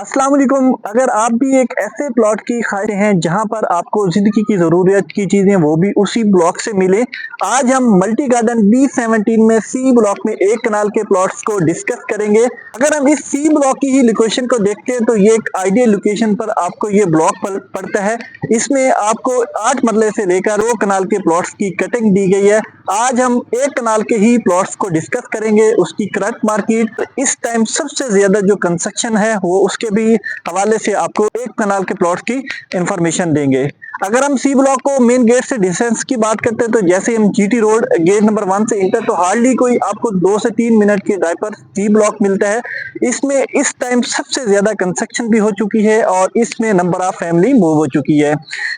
अस्सलाम वालेकुम। अगर आप भी एक ऐसे प्लॉट की ख्वाहिश हैं जहां पर आपको जिंदगी की जरूरत की चीजें वो भी उसी ब्लॉक से मिले, आज हम मल्टी गार्डन B17 में सी ब्लॉक में एक कनाल के प्लॉट्स को डिस्कस करेंगे। अगर हम इस सी ब्लॉक की ही लोकेशन को देखते हैं तो ये एक आइडियल लोकेशन पर आपको ये ब्लॉक पड़ता है। इसमें आपको 8 मरले से लेकर 2 कनाल के प्लॉट्स की कटिंग दी गई है। आज हम एक कनाल के ही प्लॉट्स को डिस्कस करेंगे, उसकी करंट मार्केट, इस टाइम सबसे ज्यादा जो कंस्ट्रक्शन है वो उसके भी हवाले से आपको एक कनाल के प्लॉट की इंफॉर्मेशन देंगे। अगर हम सी ब्लॉक को मेन गेट से डिस्टेंस की बात करते हैं तो जैसे हम जीटी रोड गेट नंबर 1 से इंटर तो हार्डली कोई आपको 2 से 3 मिनट के ड्राइव पर सी ब्लॉक मिलता है। इसमें इस टाइम सबसे ज्यादा कंस्ट्रक्शन भी हो चुकी है और इसमें नंबर ऑफ फैमिली मूव हो चुकी है।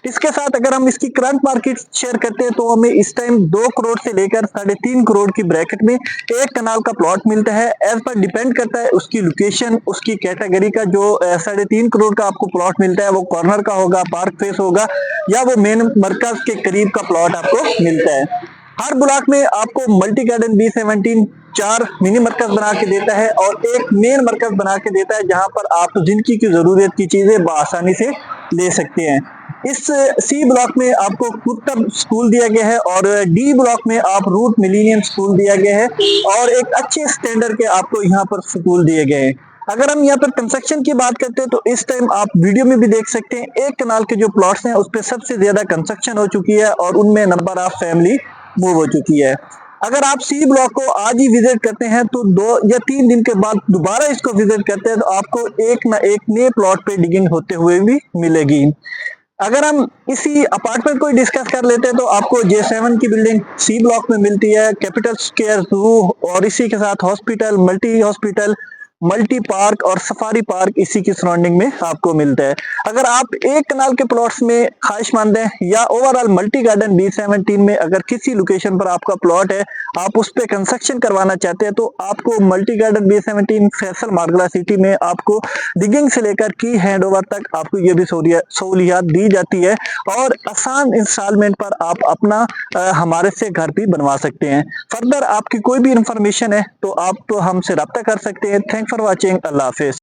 इसके साथ अगर हम इसकी करंट मार्केट शेयर करते हैं तो हमें इस टाइम 2 करोड़ से लेकर 3.5 करोड़ की ब्रैकेट में एक कनाल का प्लॉट मिलता है। एज पर डिपेंड करता है उसकी लोकेशन, उसकी कैटेगरी का। जो 3.5 करोड़ का आपको प्लॉट मिलता है वो कॉर्नर का होगा, पार्क फेस होगा या वो मेन मरकज के करीब का प्लॉट आपको मिलता है। हर ब्लॉक में आपको मल्टी गार्डन B17 4 मिनी मरकज बना के देता है और एक मेन मरकज बना के देता है जहां पर आप जिंदगी की जरूरत की चीजें बआसानी से ले सकते हैं। इस सी ब्लॉक में आपको कुतुब स्कूल दिया गया है और डी ब्लॉक में आप रूट मिलीनियम स्कूल दिया गया है और एक अच्छे स्टैंडर्ड के आपको यहाँ पर स्कूल दिए गए हैं। अगर हम यहाँ पर कंस्ट्रक्शन की बात करते हैं तो इस टाइम आप वीडियो में भी देख सकते हैं एक कनाल के जो प्लॉट्स हैं उस पर सबसे ज्यादा कंस्ट्रक्शन हो चुकी है और उनमें नंबर ऑफ फैमिली मूव हो चुकी है। अगर आप सी ब्लॉक को आज ही विजिट करते हैं तो 2 या 3 दिन के बाद दोबारा इसको विजिट करते हैं तो आपको एक ना एक नए प्लॉट पे डिगिंग होते हुए भी मिलेगी। अगर हम इसी अपार्टमेंट को डिस्कस कर लेते हैं तो आपको J7 की बिल्डिंग सी ब्लॉक में मिलती है। कैपिटल स्क्वायर जू और इसी के साथ hospital, multi hospital, multi park और सफारी पार्क इसी की सराउंडिंग में आपको मिलता है। अगर आप एक कनाल के प्लॉट्स में ख्वाहिशमंद हैं या ओवरऑल मल्टी गार्डन B17 में अगर किसी लोकेशन पर आपका प्लॉट है, आप उस पर कंस्ट्रक्शन करवाना चाहते हैं तो आपको मल्टी गार्डन B17 फैसल मार्गला सिटी में आपको डिगिंग से लेकर की हैंडओवर तक आपको ये भी सहूलियात दी जाती है और आसान इंस्टॉलमेंट पर आप अपना हमारे से घर भी बनवा सकते हैं। फर्दर आपकी कोई भी इंफॉर्मेशन है तो आप हमसे रब्ता कर सकते हैं। Thanks for watching. Allah Hafiz.